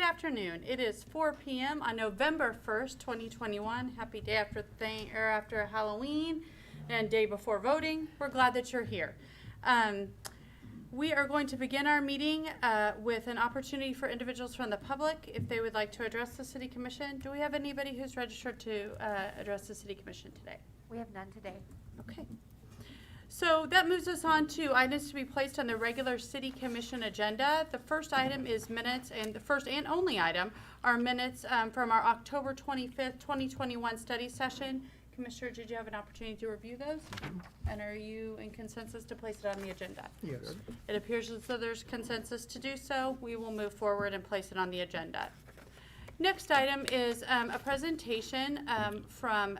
afternoon. It is 4 p.m. on November 1st, 2021. Happy day after Halloween and day before voting. We're glad that you're here. We are going to begin our meeting with an opportunity for individuals from the public if they would like to address the City Commission. Do we have anybody who's registered to address the City Commission today? We have none today. Okay. So that moves us on to items to be placed on the regular City Commission agenda. The first item is minutes, and the first and only item are minutes from our October 25th, 2021 study session. Commissioner, did you have an opportunity to review those? And are you in consensus to place it on the agenda? Yes. It appears as though there's consensus to do so. We will move forward and place it on the agenda. Next item is a presentation from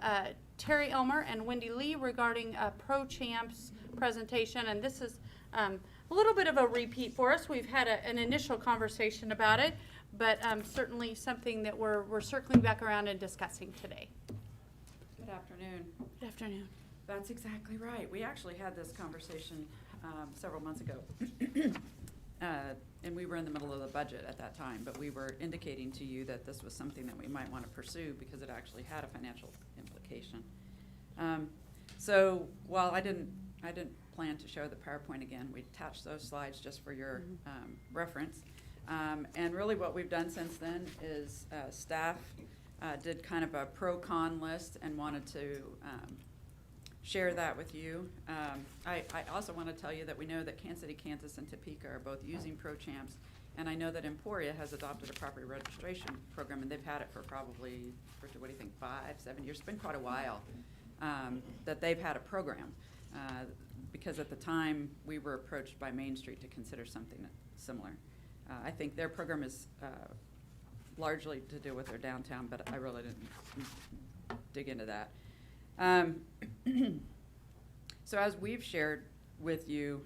Terry Elmer and Wendy Lee regarding Pro Champs presentation, and this is a little bit of a repeat for us. We've had an initial conversation about it, but certainly something that we're circling back around and discussing today. Good afternoon. Good afternoon. That's exactly right. We actually had this conversation several months ago. And we were in the middle of the budget at that time, but we were indicating to you that this was something that we might want to pursue because it actually had a financial implication. So while I didn't plan to show the PowerPoint again, we attached those slides just for your reference. And really what we've done since then is staff did kind of a pro-con list and wanted to share that with you. I also want to tell you that we know that Kansas City, Kansas, and Topeka are both using Pro Champs, and I know that Emporia has adopted a property registration program, and they've had it for probably, what do you think, 5, 7 years? It's been quite a while that they've had a program, because at the time we were approached by Main Street to consider something similar. I think their program is largely to do with their downtown, but I really didn't dig into that. So as we've shared with you,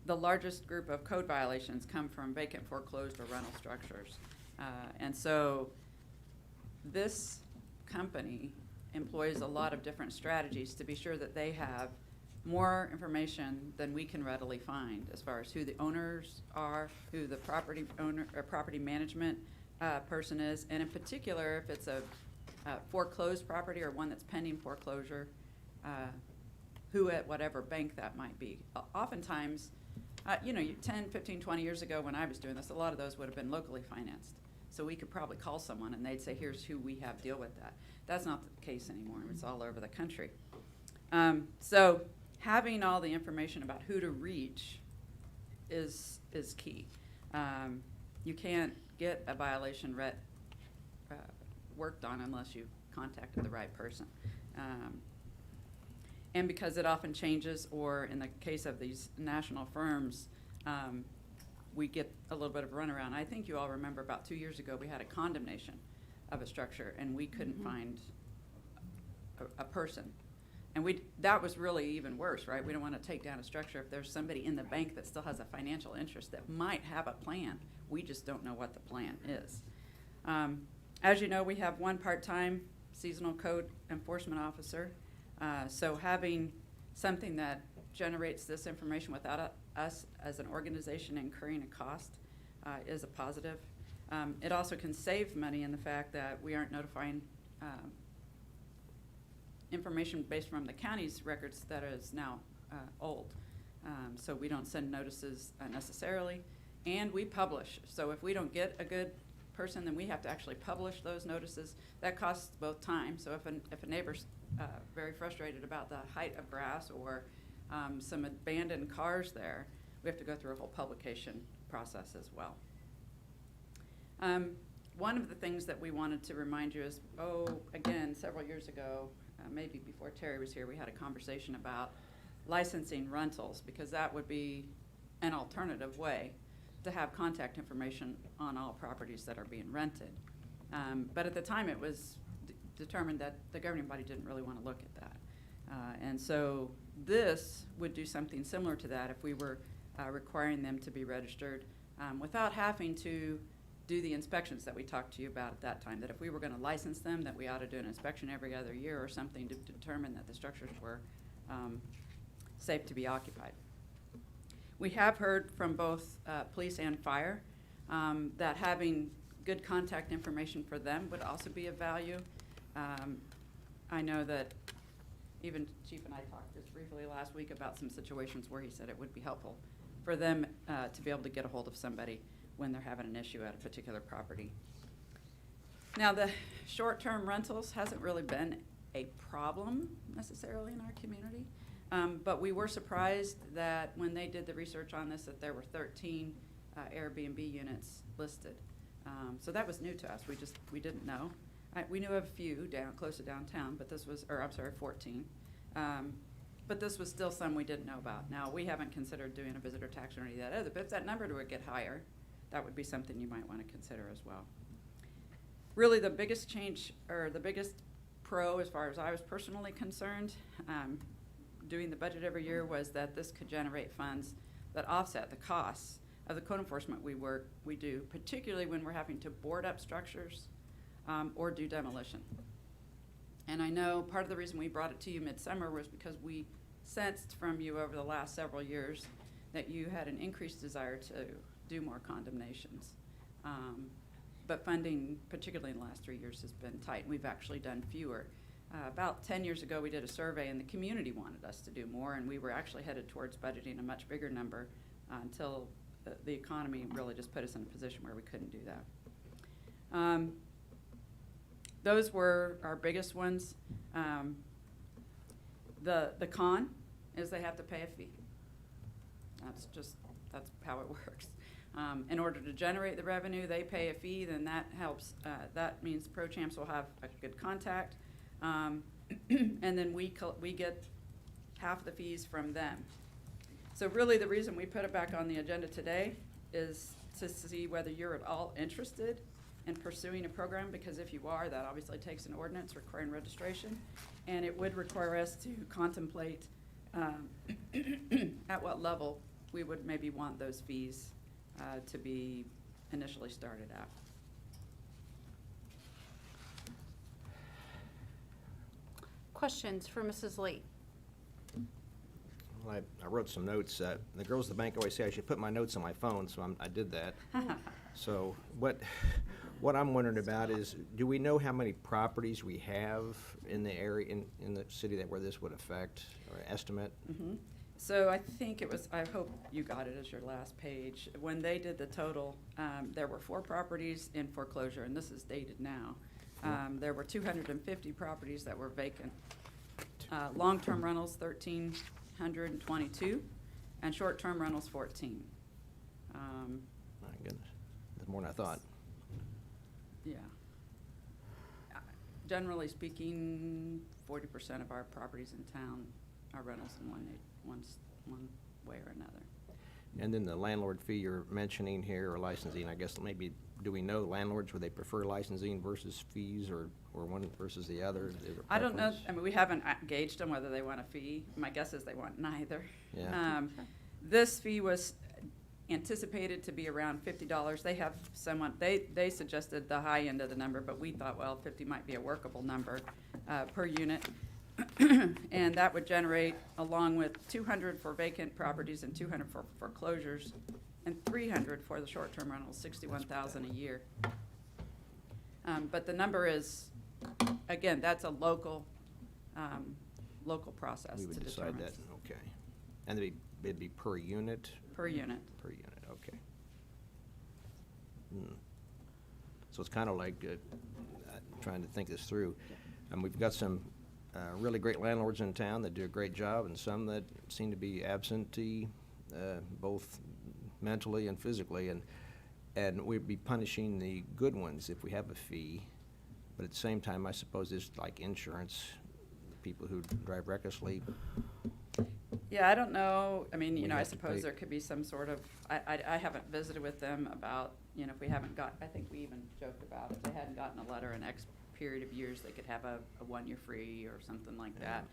the largest group of code violations come from vacant, foreclosed, or rental structures. And so this company employs a lot of different strategies to be sure that they have more information than we can readily find as far as who the owners are, who the property owner or property management person is, and in particular if it's a foreclosed property or one that's pending foreclosure, who at whatever bank that might be. Oftentimes, 10, 15, 20 years ago when I was doing this, a lot of those would have been locally financed. So we could probably call someone and they'd say, here's who we have deal with that. That's not the case anymore. It's all over the country. So having all the information about who to reach is key. You can't get a violation worked on unless you contacted the right person. And because it often changes, or in the case of these national firms, we get a little bit of a runaround. I think you all remember about 2 years ago we had a condemnation of a structure and we couldn't find a person. And that was really even worse, right? We don't want to take down a structure if there's somebody in the bank that still has a financial interest that might have a plan. We just don't know what the plan is. As you know, we have one part-time seasonal code enforcement officer. So having something that generates this information without us as an organization incurring a cost is a positive. It also can save money in the fact that we aren't notifying information based from the county's records that is now old. So we don't send notices necessarily, and we publish. So if we don't get a good person, then we have to actually publish those notices. That costs both time. So if a neighbor's very frustrated about the height of grass or some abandoned cars there, we have to go through a whole publication process as well. One of the things that we wanted to remind you is, again, several years ago, maybe before Terry was here, we had a conversation about licensing rentals, because that would be an alternative way to have contact information on all properties that are being rented. But at the time it was determined that the governing body didn't really want to look at that. And so this would do something similar to that if we were requiring them to be registered without having to do the inspections that we talked to you about at that time, that if we were going to license them, that we ought to do an inspection every other year or something to determine that the structures were safe to be occupied. We have heard from both police and fire that having good contact information for them would also be of value. I know that even Chief and I talked just briefly last week about some situations where he said it would be helpful for them to be able to get a hold of somebody when they're having an issue at a particular property. Now, the short-term rentals hasn't really been a problem necessarily in our community, but we were surprised that when they did the research on this, that there were 13 Airbnb units listed. So that was new to us. We didn't know. We knew of a few close to downtown, but this was, 14. But this was still some we didn't know about. Now, we haven't considered doing a visitor tax or any of that other, but if that number would get higher, that would be something you might want to consider as well. Really, the biggest change, or the biggest pro, as far as I was personally concerned, doing the budget every year, was that this could generate funds that offset the costs of the code enforcement we do, particularly when we're having to board up structures or do demolition. And I know part of the reason we brought it to you midsummer was because we sensed from you over the last several years that you had an increased desire to do more condemnations. But funding, particularly in the last 3 years, has been tight. We've actually done fewer. About 10 years ago, we did a survey, and the community wanted us to do more, and we were actually headed towards budgeting a much bigger number until the economy really just put us in a position where we couldn't do that. Those were our biggest ones. The con is they have to pay a fee. That's how it works. In order to generate the revenue, they pay a fee, then that helps. That means Pro Champs will have a good contact. And then we get half the fees from them. So really the reason we put it back on the agenda today is to see whether you're at all interested in pursuing a program, because if you are, that obviously takes an ordinance requiring registration, and it would require us to contemplate at what level we would maybe want those fees to be initially started at. Questions for Mrs. Lee? Well, I wrote some notes. The girls at the bank always say I should put my notes on my phone, so I did that. So what I'm wondering about is, do we know how many properties we have in the area, in the city where this would affect, or estimate? Mm-hmm. So I think it was, I hope you got it as your last page. When they did the total, there were 4 properties in foreclosure, and this is dated now. There were 250 properties that were vacant. Long-term rentals, 1,322, and short-term rentals, 14. My goodness, that's more than I thought. Yeah. Generally speaking, 40% of our properties in town are rentals in one way or another. And then the landlord fee you're mentioning here, or licensing, I guess maybe, do we know landlords, would they prefer licensing versus fees, or one versus the other? I don't know. I mean, we haven't engaged them whether they want a fee. My guess is they want neither. Yeah. This fee was anticipated to be around $50. They have someone, they suggested the high end of the number, but we thought, well, 50 might be a workable number per unit. And that would generate, along with 200 for vacant properties and 200 for foreclosures, and 300 for the short-term rentals, $61,000 a year. But the number is, again, that's a local process We would to decide determine. that, okay. And it'd be per unit? Per unit. Per unit, okay. So it's kind of like trying to think this through. And we've got some really great landlords in town that do a great job, and some that seem to be absentee, both mentally and physically, and we'd be punishing the good ones if we have a fee. But at the same time, I suppose it's like insurance, people who drive recklessly. Yeah, I don't know. I mean, We I have to suppose pay. there could be some sort of, I haven't visited with them about, if we haven't got, I think we even joked about if they hadn't gotten a letter in X period of years, they could have a 1-year free or something like that.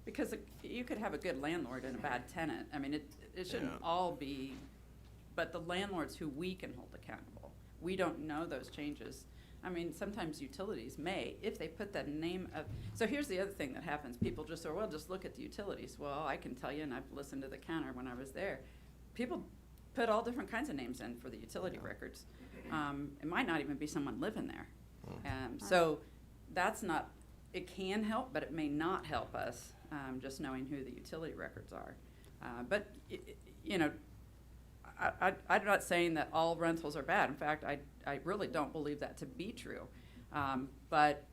Because you could have a good landlord and a bad tenant. I mean, it shouldn't all be, but the landlords who we can hold accountable, we don't know those changes. I mean, sometimes utilities may, if they put that name of, so here's the other thing that happens. People just say, well, just look at the utilities. Well, I can tell you, and I've listened to the counter when I was there, people put all different kinds of names in for the utility records. It might not even be someone living there. So that's not, it can help, but it may not help us, just knowing who the utility records are. But, you know, I'm not saying that all rentals are bad. In fact, I really don't believe that to be true. But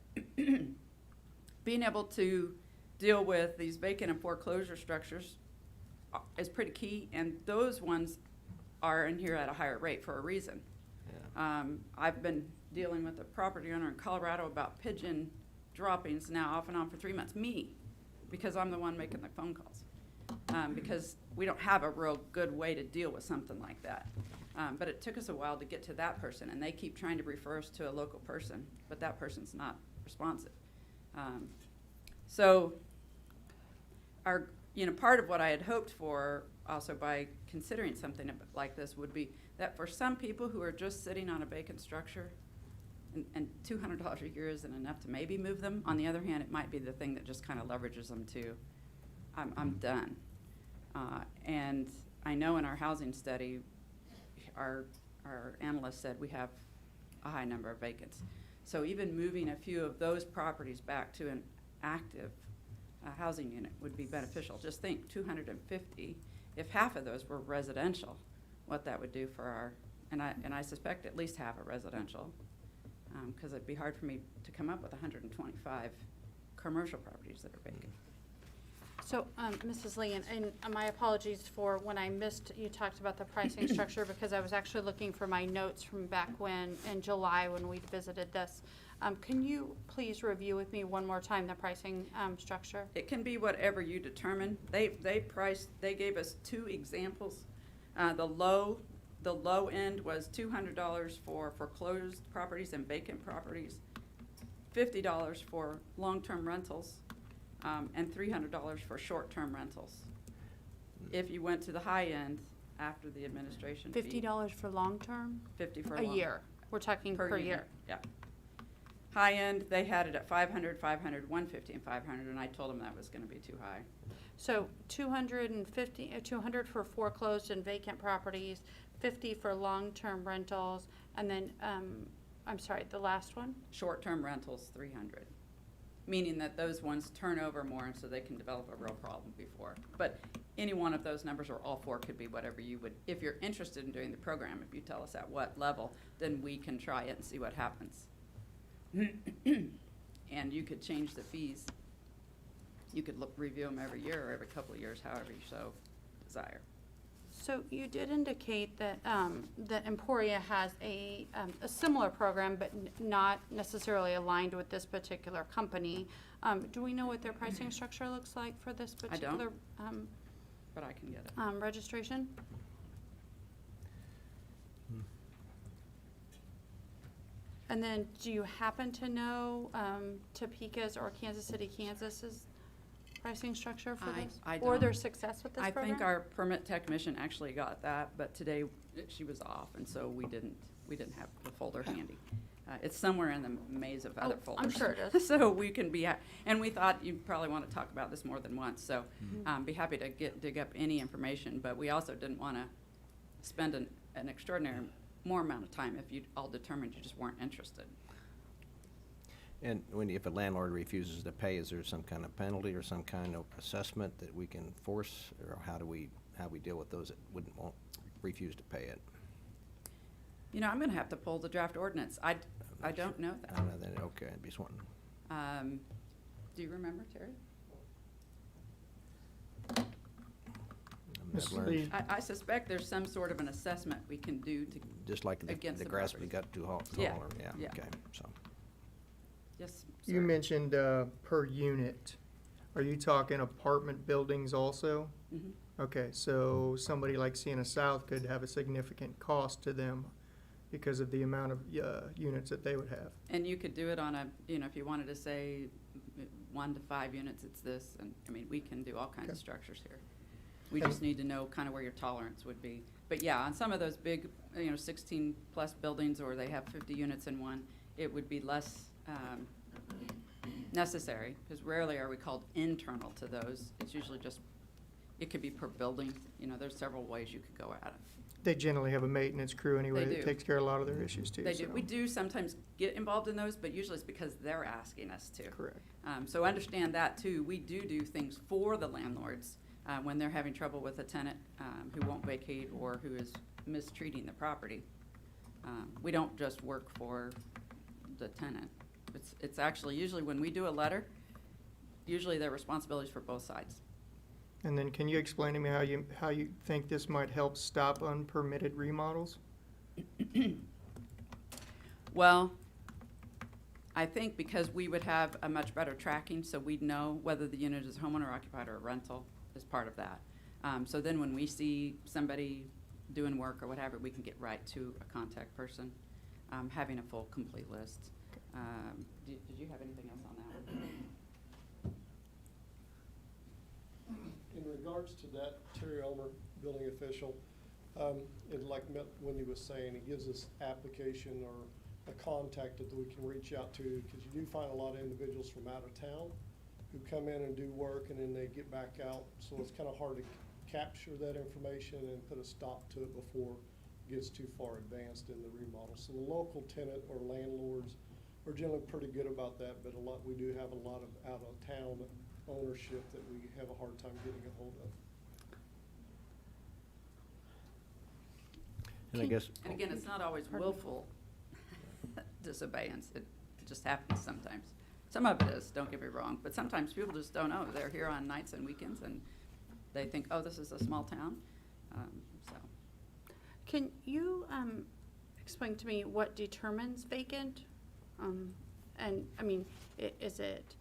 being able to deal with these vacant and foreclosure structures is pretty key, and those ones are in here at a higher rate for a reason. Yeah. I've been dealing with a property owner in Colorado about pigeon droppings now off and on for 3 months. Me, because I'm the one making the phone calls. Because we don't have a real good way to deal with something like that. But it took us a while to get to that person, and they keep trying to refer us to a local person, but that person's not responsive. So our, you know, part of what I had hoped for also by considering something like this would be that for some people who are just sitting on a vacant structure, and $200 a year isn't enough to maybe move them. On the other hand, it might be the thing that just kind of leverages them to, I'm done. And I know in our housing study, our analyst said we have a high number of vacants. So even moving a few of those properties back to an active housing unit would be beneficial. Just think, 250, if half of those were residential, what that would do for our, and I suspect at least half are residential, because it'd be hard for me to come up with 125 commercial properties that are vacant. So, Mrs. Lee, and my apologies for when I missed, you talked about the pricing structure, because I was actually looking for my notes from back when, in July, when we visited this. Can you please review with me one more time the pricing structure? It can be whatever you determine. They gave us 2 examples. The low end was $200 for foreclosed properties and vacant properties, $50 for long-term rentals, and $300 for short-term rentals. If you went to the high end after the administration fee. $50 for long-term? 50 for A year. We're talking per unit. year. Yeah. High end, they had it at 500, 500, 150, and 500, and I told them that was going to be too high. So 200 for foreclosed and vacant properties, 50 for long-term rentals, and then, I'm sorry, the last one? Short-term rentals, 300, meaning that those ones turn over more, and so they can develop a real problem before. But any one of those numbers, or all 4, could be whatever you would. If you're interested in doing the program, if you tell us at what level, then we can try it and see what happens. And you could change the fees. You could review them every year or every couple of years, however you so desire. So you did indicate that, that Emporia has a similar program, but not necessarily aligned with this particular company. Do we know what their pricing structure looks like for this particular But I can get it. registration? And then, do you happen to know Topeka's or Kansas City, Kansas's pricing structure for this? I Or don't. their success with this I program? think our permit technician actually got that, but today she was off, and so we didn't have the folder handy. It's somewhere in the maze of other folders. I'm sure it is. So we can be, and we thought you'd probably want to talk about this more than once, so be happy to dig up any information, but we also didn't want to spend an extraordinary more amount of time if you all determined you just weren't interested. And if a landlord refuses to pay, is there some kind of penalty or some kind of assessment that we can force, or how we deal with those that won't refuse to pay it? You know, I'm going to have to pull the draft ordinance. I don't know that. I don't know that. Okay, I'd be sworn. Do you remember, Terry? I've learned, Lee. I suspect there's some sort of an assessment we can do to, just like against the the grass property. got too tall. Yeah, Or, yeah. yeah. Okay. So yes, You sir. mentioned per unit. Are you talking apartment buildings also? Mhm. Okay, so somebody like Sienna South could have a significant cost to them because of the amount of units that they would have. And you could do it on if you wanted to say 1 to 5 units, it's this, and, I mean, we can do all kinds of Okay. structures here. We And- just need to know kind of where your tolerance would be. But yeah, on some of those big, 16-plus buildings, or they have 50 units in one, it would be less necessary, because rarely are we called internal to those. It's usually just It could be per building, there's several ways you could go at it. They generally have a maintenance crew anyway They that do. takes care of a lot of their issues too. They do. so- We do sometimes get involved in those, but usually it's because they're asking us to. Correct. So understand that too. We do things for the landlords when they're having trouble with a tenant who won't vacate or who is mistreating the property. We don't just work for the tenant. It's actually usually when we do a letter, usually they're responsibilities for both sides. And then can you explain to me how you think this might help stop unpermitted remodels? Well, I think because we would have a much better tracking, so we'd know whether the unit is homeowner occupied or a rental is part of that. So then when we see somebody doing work or whatever, we can get right to a contact person, having a full, complete list. Did you have anything else on that one? In regards to that, Terry Elmer, building official, and like Wendy was saying, it gives us application or a contact that we can reach out to, because you do find a lot of individuals from out of town who come in and do work and then they get back out, so it's kind of hard to capture that information and put a stop to it before it gets too far advanced in the remodel. So the local tenant or landlords are generally pretty good about that, but we do have a lot of out of town ownership that we have a hard time getting a hold of. And I guess, And again, it's not always willful disobeyance. It just happens sometimes. Some of it is, don't get me wrong, but sometimes people just don't know. They're here on nights and weekends and they think, oh, this is a small town. So Can you explain to me what determines vacant? And, I mean, is it,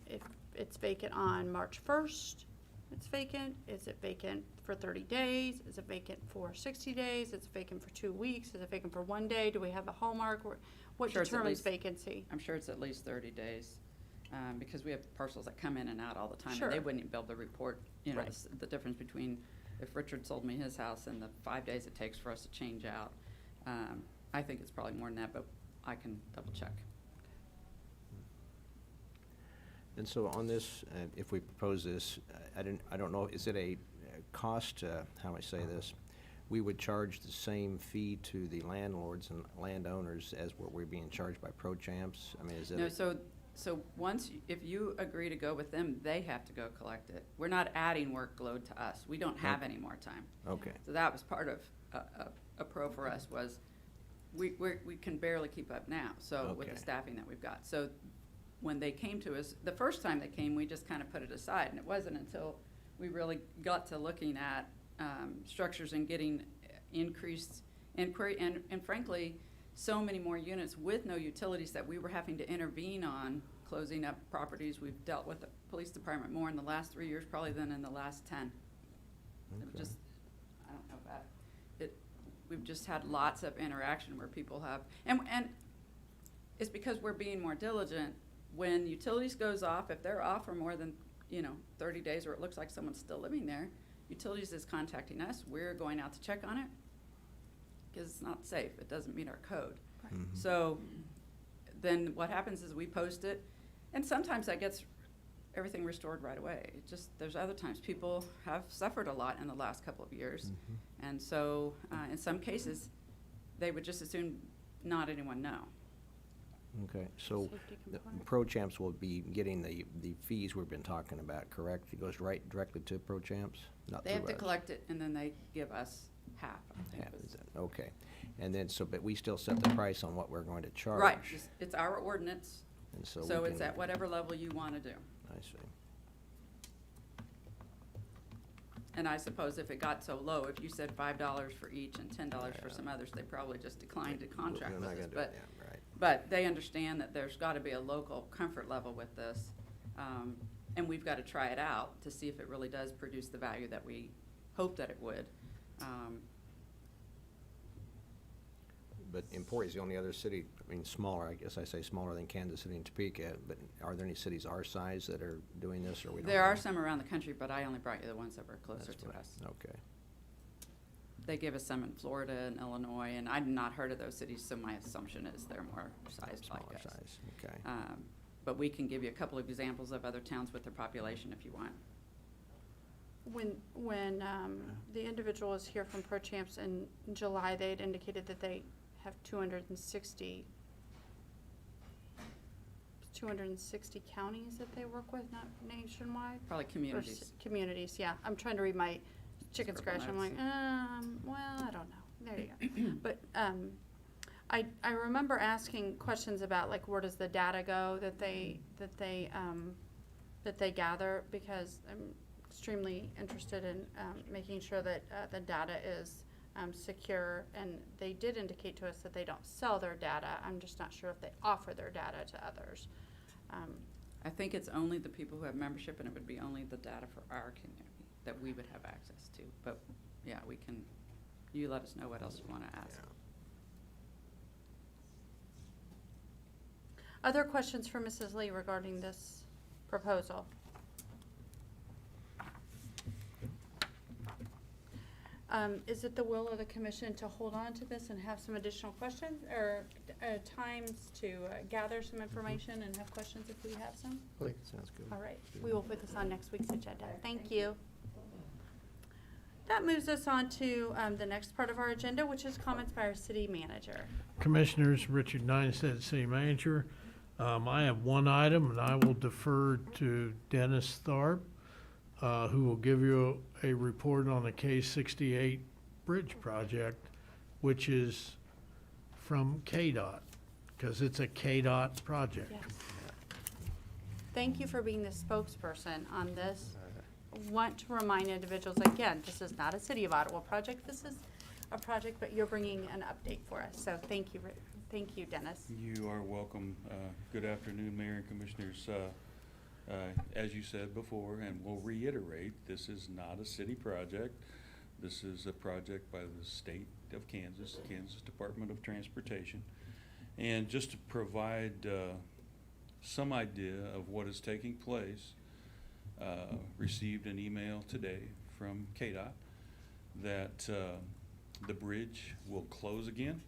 if it's vacant on March 1st, it's vacant? Is it vacant for 30 days? Is it vacant for 60 days? Is it vacant for 2 weeks? Is it vacant for 1 day? Do we have a hallmark? What Sure, it's at determines least- vacancy? I'm sure it's at least 30 days, because we have parcels that come in and out all the time. Sure. And they wouldn't even be able to report, Right. the difference between if Richard sold me his house and the 5 days it takes for us to change out. I think it's probably more than that, but I can double check. and so on this, if we propose this, I don't know, is it a cost, how do I say this? We would charge the same fee to the landlords and landowners as what we're being charged by pro champs? I mean, is it? No, so once, if you agree to go with them, they have to go collect it. We're not adding workload to us. We don't have any more time. Okay, So that was part of a pro for us was we can barely keep up now, so with Okay. the staffing that we've got. So when they came to us, the first time they came, we just kind of put it aside. And it wasn't until we really got to looking at structures and getting increased inquiry and frankly, so many more units with no utilities that we were having to intervene on closing up properties. We've dealt with the police department more in the last 3 years probably than in the last 10. It Okay. just, I don't know about it. We've just had lots of interaction where people have, and it's because we're being more diligent. When utilities goes off, if they're off for more than, 30 days or it looks like someone's still living there, utilities is contacting us. We're going out to check on it because it's not safe. It doesn't meet our code. Mhm. So then what happens is we post it, and sometimes that gets everything restored right away. It just, there's other times people have suffered a lot in the last couple of years. Mhm. And so, in some cases, they would just as soon not anyone know. Okay, so Safety the component. pro champs will be getting the fees we've been talking about, correct? It goes right directly to pro champs, not They through have to us? collect it, and then they give us half, I think. Half, was- is that- Okay, and then, but we still set the price on what we're going to charge? Right, it's our ordinance, And so so we it's can- at whatever level you want to do. I see. And I suppose if it got so low, if you said $5 for each and $10 for Yeah. some others, they probably just declined to We're contract with not us. gonna do But, it, yeah, right. but they understand that there's got to be a local comfort level with this. And we've got to try it out to see if it really does produce the value that we hope that it would. But Emporia's the only other city, I mean, smaller, I guess I say smaller than Kansas City and Topeka, but are there any cities our size that are doing this, or we don't? There are know? some around the country, but I only brought you the ones that were closer That's to fine. us. Okay, They give us some in Florida and Illinois, and I've not heard of those cities, so my assumption is they're more sized like smaller us. size, okay. But we can give you a couple of examples of other towns with their population if you want. when the individual was here from Pro Champs in July, they had indicated that they have 260 counties that they work with, not nationwide. Probably Or communities. communities, yeah. I'm trying to read my chicken Scribble scratch. I'm notes. like, well, I don't know. There you go. But I remember asking questions about like where does the data go that they gather, because I'm extremely interested in making sure that the data is secure, and they did indicate to us that they don't sell their data. I'm just not sure if they offer their data to others. I think it's only the people who have membership, and it would be only the data for our community that we would have access to. But, yeah, we can, you let us know what else you want to ask. Other questions for Mrs. Lee regarding this proposal? Is it the will of the commission to hold on to this and have some additional questions, or times to gather some information and have questions if we have some? Sounds good. All right, we will put this on next week's agenda. Thank you. That moves us on to the next part of our agenda, which is comments by our city manager. Commissioners, Richard Neinstead, City Manager. I have one item, and I will defer to Dennis Tharp, who will give you a report on the K-68 bridge project, which is from KDOT, because it's a KDOT project. Yes. Thank you for being the spokesperson on this. Want to remind individuals, again, this is not a City of Ottawa project. This is a project, but you're bringing an update for us. So thank you, thank you, Dennis. You are welcome. Good afternoon, Mayor and Commissioners. As you said before, and we'll reiterate, this is not a city project. This is a project by the state of Kansas, Kansas Department of Transportation. And just to provide some idea of what is taking place, received an email today from KDOT that the bridge will close again.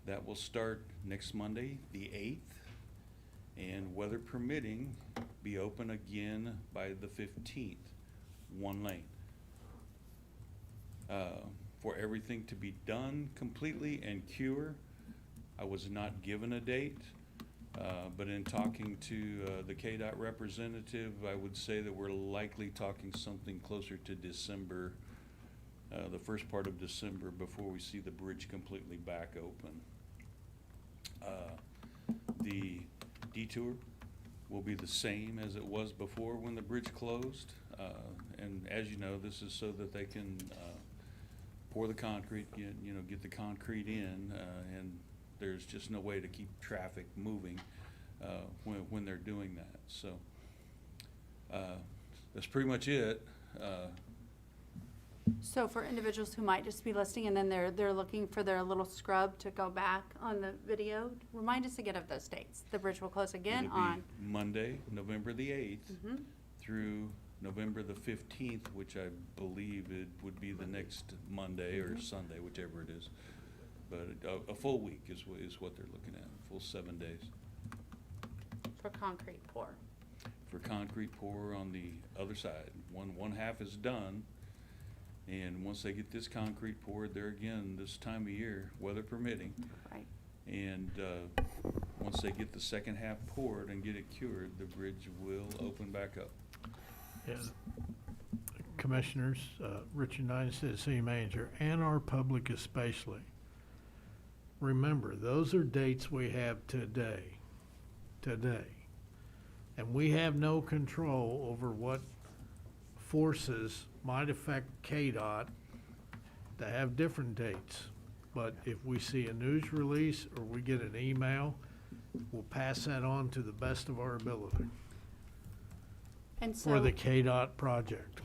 That will start next Monday, the 8th, and weather permitting, be open again by the 15th, one lane. For everything to be done completely and cure, I was not given a date, but in talking to the KDOT representative, I would say that we're likely talking something closer to December, the first part of December, before we see the bridge completely back open. The detour will be the same as it was before when the bridge closed. And as you know, this is so that they can pour the concrete, get the concrete in, and there's just no way to keep traffic moving when they're doing that. So that's pretty much it. So for individuals who might just be listening and then they're looking for their little scrub to go back on the video, remind us again of those dates. The bridge will close again It'll be on Monday, November the 8th, Mhm. through November the 15th, which I believe it would be the next Monday or Sunday, whichever it is. But a full week is what they're looking at, full 7 days. for concrete pour. For concrete pour on the other side. One half is done, and once they get this concrete poured, there again, this time of year, weather permitting, Right. and once they get the second half poured and get it cured, the bridge will open back up. And Commissioners, Richard Neinstead, City Manager, and our public especially, remember, those are dates we have today. And we have no control over what forces might affect KDOT to have different dates. But if we see a news release or we get an email, we'll pass that on to the best of our ability And for so, the KDOT project.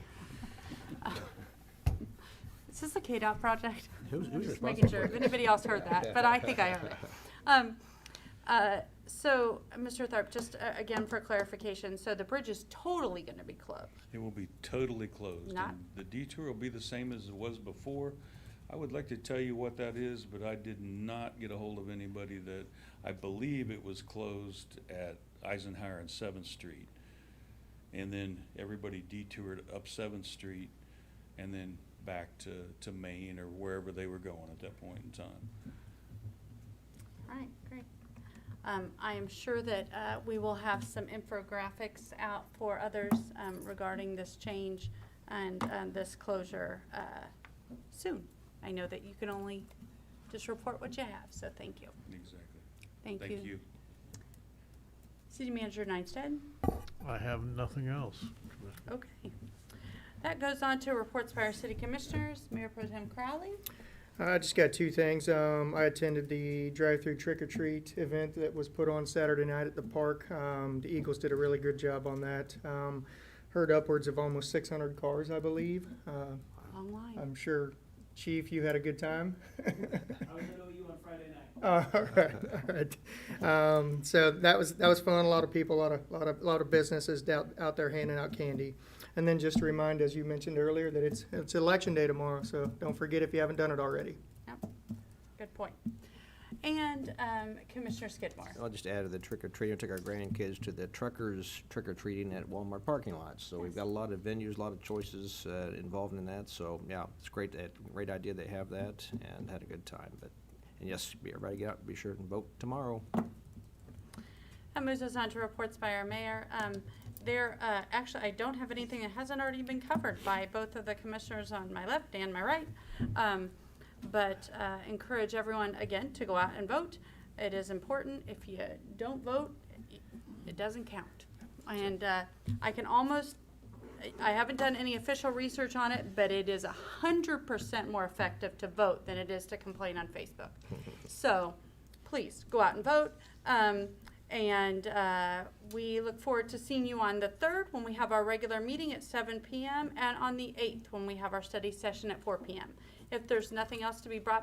is this a KDOT project? Who's Just making sure, if anybody else heard that, but I think I heard it. So, Mr. Tharp, just again for clarification, so the bridge is totally gonna be closed? It will be totally closed. Not- And the detour will be the same as it was before. I would like to tell you what that is, but I did not get a hold of anybody that, I believe it was closed at Eisenhower and 7th Street. and then everybody detoured up 7th Street and then back to Maine or wherever they were going at that point in time. All right, great. I am sure that we will have some infographics out for others regarding this change and this closure soon. I know that you can only just report what you have, so thank you. Exactly. Thank you. Thank you. City Manager Neinstead? I have nothing else. Okay. That goes on to reports by our city commissioners. Mayor Pro Tem Crowley? I just got two things. I attended the drive-through trick-or-treat event that was put on Saturday night at the park. The Eagles did a really good job on that. Heard upwards of almost 600 cars, I believe. Long line. I'm sure, Chief, you had a good time. I was at OU on Friday night. All right. So that was fun. A lot of people, a lot of businesses out there handing out candy. And then just to remind, as you mentioned earlier, that it's election day tomorrow. So don't forget if you haven't done it already. Yep. Good point. And Commissioner Skidmore? I'll just add to the trick-or-treating, took our grandkids to the truckers trick-or-treating at Walmart parking lots. So we've got a lot of venues, a lot of choices involved in that. So, yeah, it's great, great idea they have that, and had a good time. And yes, everybody get out, and be sure and vote tomorrow. That moves us on to reports by our mayor. Actually, I don't have anything that hasn't already been covered by both of the commissioners on my left and my right. But encourage everyone, again, to go out and vote. It is important. If you don't vote, it doesn't count. And I haven't done any official research on it, but it is 100% more effective to vote than it is to complain on Facebook. So please go out and vote. And we look forward to seeing you on the 3rd when we have our regular meeting at 7 p.m. and on the 8th when we have our study session at 4 p.m. If there's nothing else to be brought